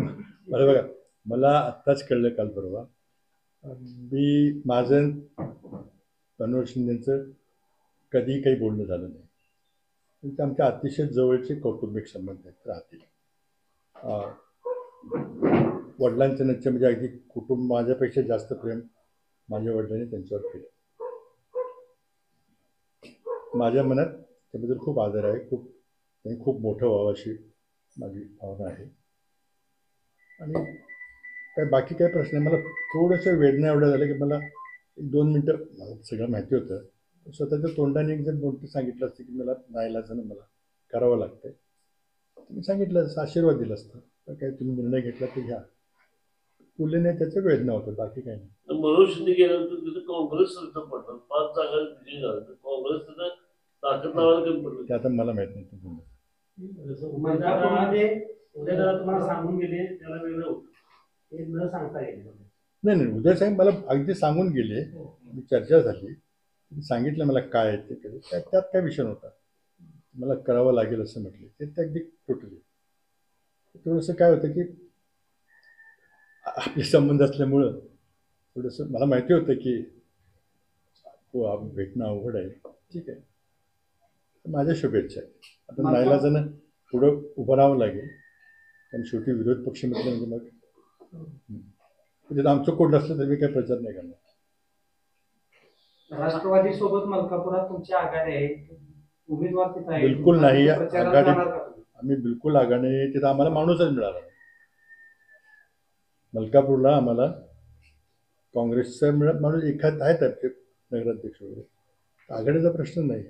मला बघा, मला आत्ताच कळलं काल परवा. मी माझं मनोहर शिंदेचं कधीही काही बोलणं झालं नाही. पण ते आमच्या अतिशय जवळचे कौटुंबिक संबंध आहेत, राहतील. अं, वडिलांचं नच्च म्हणजे अगदी कुटुंब माझ्यापेक्षा जास्त प्रेम माझ्या वडिलांनी त्यांच्यावर केलं. माझ्या मनात त्याबद्दल खूप आदर आहे. त्यांनी खूप मोठं व्हावं अशी माझी भावना आहे. आणि काय बाकी काय प्रश्न आहे. मला थोडंसं वेदना एवढ्या झाल्या की मला 1-2 मिनटं, मला सगळं माहिती होतं. स्वतःच्या तोंडाने एक जर गोष्ट सांगितलं असतं की मला नाईलाजानं मला करावं लागतंय, तुम्ही सांगितलं असतं, आशीर्वाद दिला असता. तर काय तुम्ही निर्णय घेतला ते घ्या. बोलले नाही, त्याचं वेदना होतं, बाकी काही नाही. मनोज शिंदे गेल्यानंतर तिथे काँग्रेस सरकार पडलं, 5 जागा विजयी झाला, तर काँग्रेस तिथं ताकद लावायला कमी पडलं. ते आता मला माहित नाही तुम्ही. मलकापूरमध्ये उदयदादा तुम्हाला सांगून गेले, त्याला वेगळं होतं, हे न सांगता येईल. नाही नाही, उदय साहेब मला अगदी सांगून गेले. मी चर्चा झाली, सांगितलं मला काय आहे ते केलं, त्यात काय विषय नव्हता. मला करावं लागेल असं म्हटले, ते अगदी टोटली. थोडंसं काय होतं की आपले संबंध असल्यामुळं थोडंसं मला माहिती होतं की भेटणं अवघड आहे. ठीक आहे, माझ्या शुभेच्छा आहेत. आता नाईलाजानं पुढं उभं राहावं लागेल, कारण शेवटी विरोध पक्ष म्हटलं म्हणजे मग म्हणजे आमचं कोण नसलं तर मी काही प्रचार नाही करणार. राष्ट्रवादी सोबत मलकापुरात तुमची आघाडी आहे, उमेदवार तिथं आहे, बिलकुल नाही. प्रचारात आघाडी जाणार का तुम्ही? आम्ही बिलकुल आघाडी नाही. तिथं आम्हाला माणूसच मिळाला नाही. मलकापूरला आम्हाला काँग्रेसचा माणूस एखाद आहेत, ते नगराध्यक्ष वगैरे. आघाडीचा प्रश्न नाही.